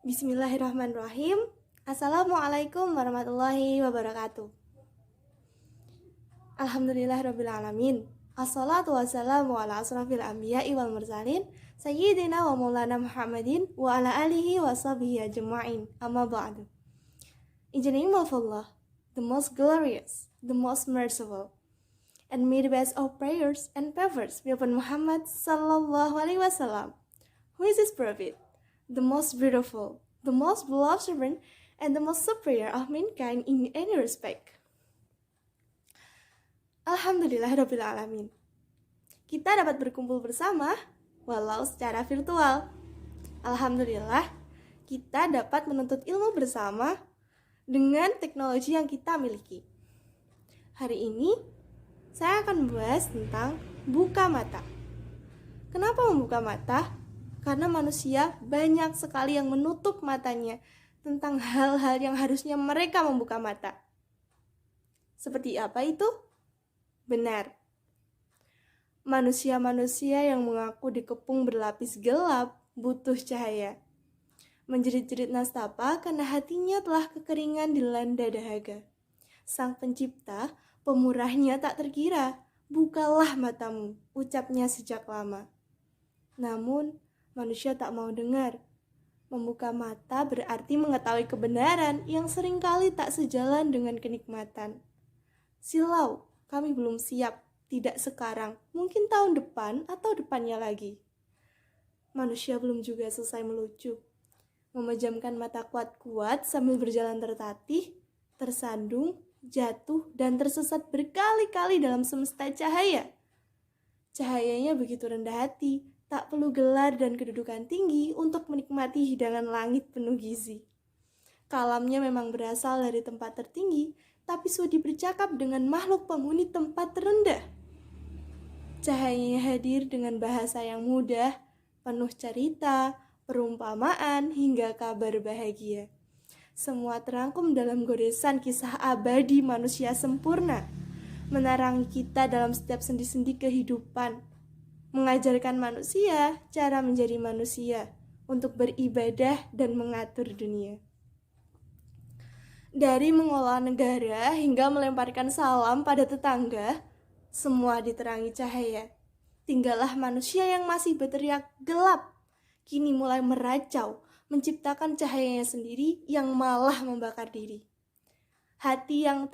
Bismillahirrahmanirrahim. Assalamualaikum warahmatullahi wabarakatuh. Alhamdulillahirrabbilalamin. Assalatu wassalamu ala asrafil anbiya'i wal mursalin Sayyidina wa maulana Muhammadin wa ala alihi wa sahbihi ajma'in. Amma ba'du. In the name of Allah, the most glorious, the most merciful, and may the best of prayers and favors be upon Muhammad sallallahu alaihi wasallam, who is his prophet, the most beautiful, the most beloved servant, and the most superior of mankind in any respect. Alhamdulillahirrabbilalamin. Kita dapat berkumpul bersama, walau secara virtual. Alhamdulillah, kita dapat menuntut ilmu bersama dengan teknologi yang kita miliki. Hari ini, saya akan membahas tentang buka mata. Kenapa membuka mata? Karena manusia banyak sekali yang menutup matanya tentang hal-hal yang harusnya mereka membuka mata. Seperti apa itu? Benar. Manusia-manusia yang mengaku dikepung berlapis gelap butuh cahaya. Menjerit-jerit nastapa karena hatinya telah kekeringan dilanda dahaga. Sang pencipta, pemurahnya tak terkira. Bukalah matamu, ucapnya sejak lama. Namun, manusia tak mau dengar. Membuka mata berarti mengetahui kebenaran yang seringkali tak sejalan dengan kenikmatan. Silau, kami belum siap, tidak sekarang, mungkin tahun depan atau depannya lagi. Manusia belum juga selesai melucu. Memejamkan mata kuat-kuat sambil berjalan tertatih, tersandung, jatuh, dan tersesat berkali-kali dalam semesta cahaya. Cahayanya begitu rendah hati, tak perlu gelar dan kedudukan tinggi untuk menikmati hidangan langit penuh gizi. Kalamnya memang berasal dari tempat tertinggi, tapi sudi bercakap dengan makhluk penghuni tempat terendah. Cahayanya hadir dengan bahasa yang mudah, penuh cerita, perumpamaan, hingga kabar bahagia. Semua terangkum dalam goresan kisah abadi manusia sempurna, menerangi kita dalam setiap sendi-sendi kehidupan, mengajarkan manusia cara menjadi manusia untuk beribadah dan mengatur dunia. Dari mengolah negara hingga melemparkan salam pada tetangga, semua diterangi cahaya. Tinggallah manusia yang masih berteriak gelap, kini mulai meracau, menciptakan cahayanya sendiri yang malah membakar diri. Hati yang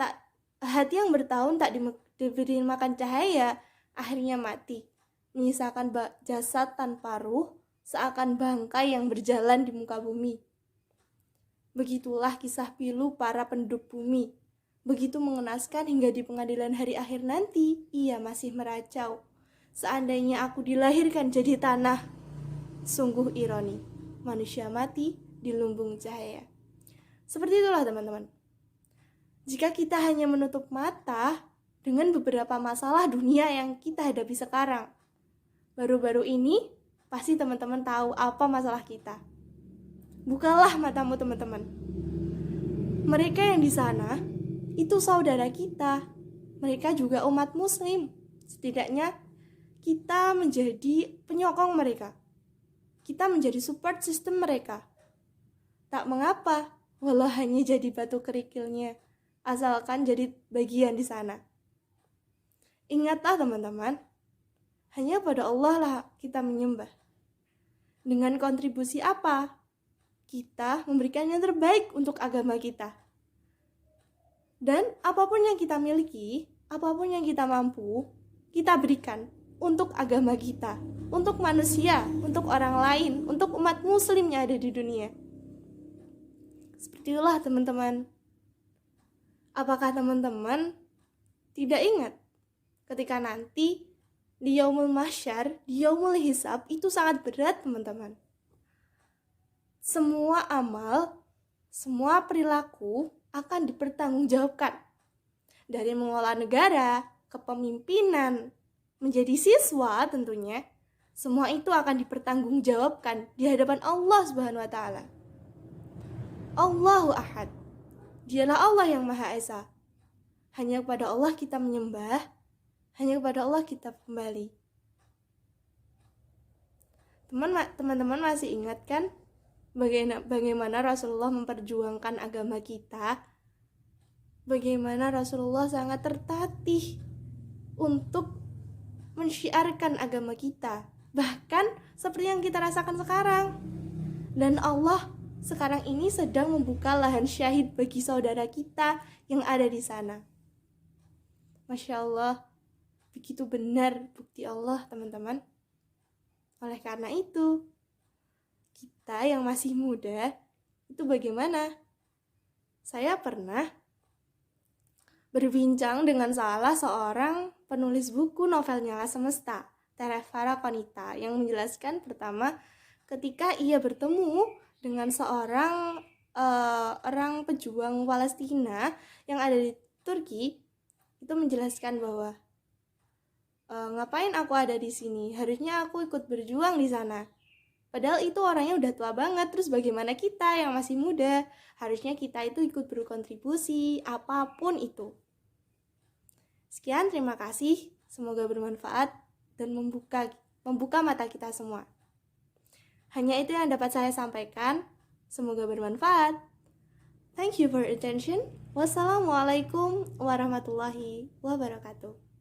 bertahun tak diberi makan cahaya, akhirnya mati. Menyisakan jasad tanpa ruh, seakan bangkai yang berjalan di muka bumi. Begitulah kisah pilu para penduduk bumi. Begitu mengenaskan hingga di pengadilan hari akhir nanti, ia masih meracau. Seandainya aku dilahirkan jadi tanah. Sungguh ironi, manusia mati di lumbung cahaya. Seperti itulah teman-teman. Jika kita hanya menutup mata dengan beberapa masalah dunia yang kita hadapi sekarang, baru-baru ini, pasti teman-teman tahu apa masalah kita. Bukalah matamu teman-teman. Mereka yang di sana, itu saudara kita. Mereka juga umat muslim. Setidaknya, kita menjadi penyokong mereka. Kita menjadi support system mereka. Tak mengapa, walau hanya jadi batu kerikilnya, asalkan jadi bagian di sana. Ingatlah teman-teman, hanya pada Allah lah kita menyembah. Dengan kontribusi apa? Kita memberikan yang terbaik untuk agama kita. Dan apapun yang kita miliki, apapun yang kita mampu, kita berikan untuk agama kita, untuk manusia, untuk orang lain, untuk umat muslim yang ada di dunia. Seperti itulah teman-teman. Apakah teman-teman tidak ingat ketika nanti di yaumul mahsyar, di yaumul hisab itu sangat berat teman-teman. Semua amal, semua perilaku akan dipertanggungjawabkan. Dari mengolah negara, kepemimpinan, menjadi siswa tentunya, semua itu akan dipertanggungjawabkan di hadapan Allah Subhanahu wa taala. Allahu Ahad. Dialah Allah yang Maha Esa. Hanya kepada Allah kita menyembah, hanya kepada Allah kita kembali. Teman-teman masih ingat kan bagaimana Rasulullah memperjuangkan agama kita, bagaimana Rasulullah sangat tertatih untuk mensyiarkan agama kita, bahkan seperti yang kita rasakan sekarang. Dan Allah sekarang ini sedang membuka lahan syahid bagi saudara kita yang ada di sana. Masya Allah, begitu benar bukti Allah, teman-teman. Oleh karena itu, kita yang masih muda, itu bagaimana? Saya pernah berbincang dengan salah seorang penulis buku novel Nyala Semesta, Terevara Konita, yang menjelaskan pertama, ketika ia bertemu dengan seorang orang pejuang Palestina yang ada di Turki, itu menjelaskan bahwa ngapain aku ada di sini? Harusnya aku ikut berjuang di sana. Padahal itu orangnya udah tua banget. Terus bagaimana kita yang masih muda? Harusnya kita itu ikut berkontribusi apapun itu. Sekian, terima kasih. Semoga bermanfaat dan membuka mata kita semua. Hanya itu yang dapat saya sampaikan. Semoga bermanfaat. Thank you for your attention. Wassalamualaikum warahmatullahi wabarakatuh.